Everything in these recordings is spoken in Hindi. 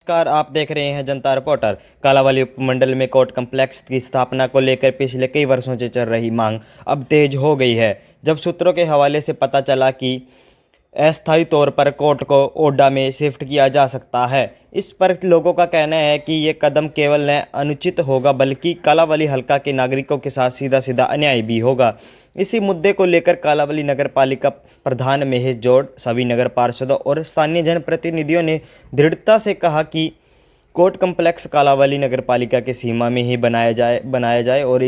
नमस्कार, आप देख रहे हैं जनता रिपोर्टर। कालांवाली उपमंडल में कोर्ट कम्प्लेक्स की स्थापना को लेकर पिछले कई वर्षों से चल रही मांग अब तेज हो गई है, जब सूत्रों के हवाले से पता चला कि अस्थायी तौर पर कोर्ट को ओडा में शिफ्ट किया जा सकता है। इस पर लोगों का कहना है कि ये कदम केवल न अनुचित होगा बल्कि कालांवाली हल्का के नागरिकों के साथ सीधा सीधा अन्याय भी होगा। इसी मुद्दे को लेकर कालांवाली नगर पालिका प्रधान महेश जोड़, सभी नगर पार्षदों और स्थानीय जनप्रतिनिधियों ने दृढ़ता से कहा कि कोर्ट कम्प्लेक्स कालांवाली नगर पालिका की सीमा में ही बनाया जाए और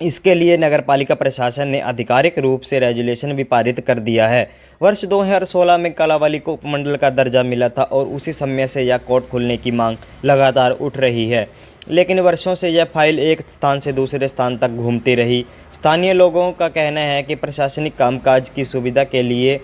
इसके लिए नगरपालिका प्रशासन ने आधिकारिक रूप से रेजुलेशन भी पारित कर दिया है। वर्ष 2016 में कालांवाली को उपमंडल का दर्जा मिला था और उसी समय से यह कोर्ट खोलने की मांग लगातार उठ रही है, लेकिन वर्षों से यह फाइल एक स्थान से दूसरे स्थान तक घूमती रही। स्थानीय लोगों का कहना है कि प्रशासनिक कामकाज की सुविधा के लिए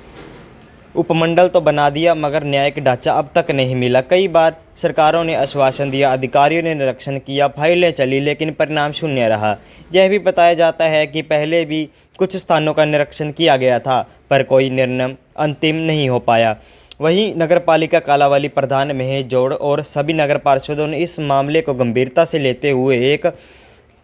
उपमंडल तो बना दिया मगर न्यायिक ढांचा अब तक नहीं मिला। कई बार सरकारों ने आश्वासन दिया, अधिकारियों ने निरीक्षण किया, फाइलें चली, लेकिन परिणाम शून्य रहा। यह भी बताया जाता है कि पहले भी कुछ स्थानों का निरीक्षण किया गया था पर कोई निर्णय अंतिम नहीं हो पाया। वहीं नगरपालिका कालांवाली प्रधान महेश जोड़ और सभी नगर पार्षदों ने इस मामले को गंभीरता से लेते हुए एक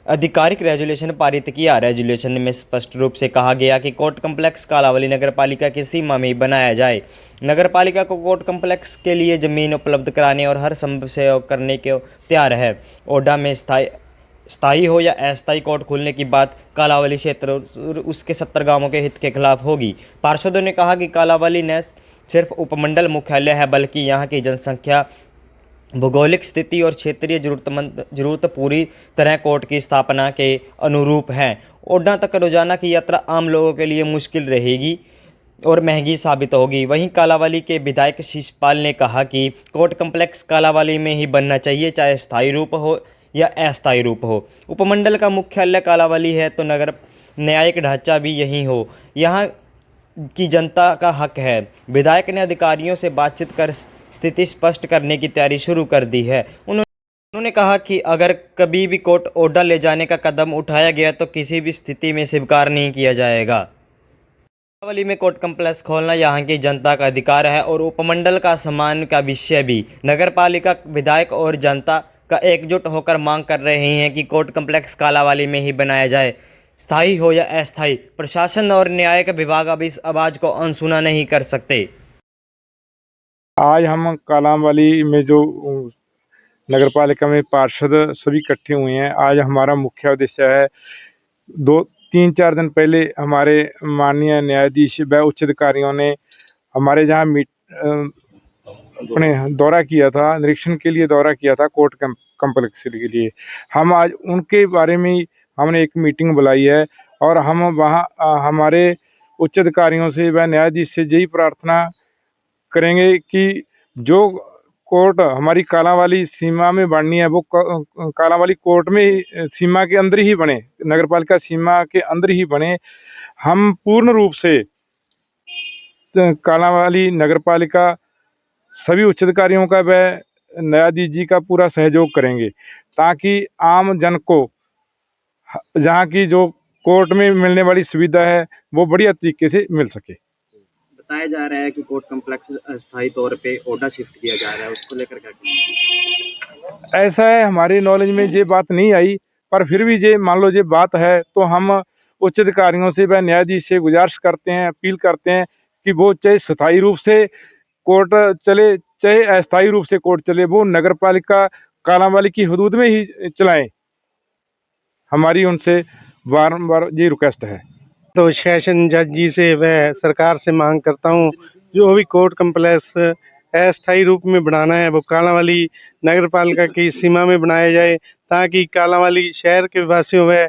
आधिकारिक रेजुलेशन पारित किया। रेजुलेशन में स्पष्ट रूप से कहा गया कि कोर्ट कम्प्लेक्स कालांवाली नगरपालिका की सीमा में ही बनाया जाए। नगरपालिका को कोर्ट कम्प्लेक्स के लिए जमीन उपलब्ध कराने और हर संभव सहयोग करने को तैयार है। ओडा में स्थायी हो या अस्थायी कोर्ट खोलने की बात कालांवाली क्षेत्र और उसके 70 गांवों के हित के खिलाफ होगी। पार्षदों ने कहा कि कालांवाली न सिर्फ उपमंडल मुख्यालय है बल्कि यहाँ की जनसंख्या, भौगोलिक स्थिति और क्षेत्रीय जरूरत पूरी तरह कोर्ट की स्थापना के अनुरूप है। ओडा तक रोजाना की यात्रा आम लोगों के लिए मुश्किल रहेगी और महंगी साबित होगी। वहीं कालांवाली के विधायक शिषपाल ने कहा कि कोर्ट कम्प्लेक्स कालांवाली में ही बनना चाहिए, चाहे स्थायी रूप हो या अस्थायी रूप हो। उपमंडल का मुख्यालय कालांवाली है तो नगर न्यायिक ढांचा भी यही हो, यहाँ की जनता का हक है। विधायक ने अधिकारियों से बातचीत कर स्थिति स्पष्ट करने की तैयारी शुरू कर दी है। उन्होंने कहा कि अगर कभी भी कोर्ट ओडा ले जाने का कदम उठाया गया तो किसी भी स्थिति में स्वीकार नहीं किया जाएगा। कालांवाली में कोर्ट कम्प्लेक्स खोलना यहाँ की जनता का अधिकार है और उपमंडल का सम्मान का विषय भी। नगरपालिका, विधायक और जनता का एकजुट होकर मांग कर रहे हैं कि कोर्ट कम्प्लेक्स कालांवाली में ही बनाया जाए, स्थायी हो या अस्थायी। प्रशासन और न्यायिक विभाग अब इस आवाज़ को अनसुना नहीं कर सकते। आज हम कालांवाली में जो नगरपालिका में पार्षद सभी इकट्ठे हुए हैं, आज हमारा मुख्य उद्देश्य है, 2-3-4 दिन पहले हमारे माननीय न्यायाधीश व उच्च अधिकारियों ने हमारे जहाँ अपने दौरा किया था, निरीक्षण के लिए दौरा किया था कोर्ट कम्प्लेक्स के लिए। हम आज उनके बारे में ही हमने एक मीटिंग बुलाई है और हम वहाँ हमारे उच्च अधिकारियों से व न्यायाधीश से यही प्रार्थना करेंगे कि जो कोर्ट हमारी कालांवाली सीमा में बननी है वो कालांवाली कोर्ट में सीमा के अंदर ही बने, नगरपालिका सीमा के अंदर ही बने। हम पूर्ण रूप से कालांवाली नगरपालिका सभी उच्च अधिकारियों का व न्यायाधीश जी का पूरा सहयोग करेंगे ताकि आम जन को जहाँ की जो कोर्ट में मिलने वाली सुविधा है वो बढ़िया तरीके से मिल सके। बताया जा रहा है कि कोर्ट कम्प्लेक्स अस्थायी तौर पे ओडा शिफ्ट किया जा रहा है, उसको लेकर क्या कहना है? ऐसा है, हमारी नॉलेज में ये बात नहीं आई, पर फिर भी ये मान लो ये बात है तो हम उच्च अधिकारियों से व न्यायाधीश से गुजारिश करते हैं, अपील करते हैं कि वो चाहे स्थायी रूप से कोर्ट चले चाहे अस्थायी रूप से कोर्ट चले, वो नगरपालिका कालांवाली की हदूद में ही चलाएं। हमारी उनसे बारंबार ये रिक्वेस्ट है। तो सेशन जज जी से वह सरकार से मांग करता हूँ, जो भी कोर्ट कम्प्लेक्स अस्थायी रूप में बनाना है वो कालांवाली नगरपालिका की सीमा में बनाया जाए, ताकि कालांवाली शहर के वासियों व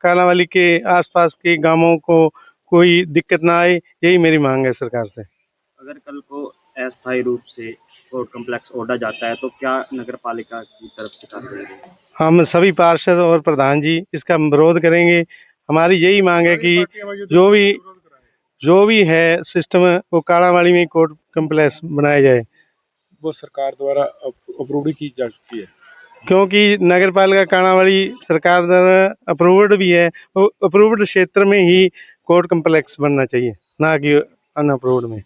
कालांवाली के आसपास के गांवों को कोई दिक्कत ना आए। यही मेरी मांग है सरकार से। अगर कल को अस्थायी रूप से कोर्ट कम्प्लेक्स ओडा जाता है तो क्या नगरपालिका की तरफ से कार्रवाई होगी? हम सभी पार्षद और प्रधान जी इसका विरोध करेंगे। हमारी यही मांग है कि जो भी है सिस्टम वो कालांवाली में कोर्ट कम्प्लेक्स बनाया जाए। वो सरकार द्वारा अप्रूव्ड की जा चुकी है, क्योंकि नगरपालिका कालांवाली सरकार द्वारा अप्रूव्ड भी है, वो अप्रूव्ड क्षेत्र में ही कोर्ट कम्प्लेक्स बनना चाहिए, ना कि अनअप्रूव्ड में।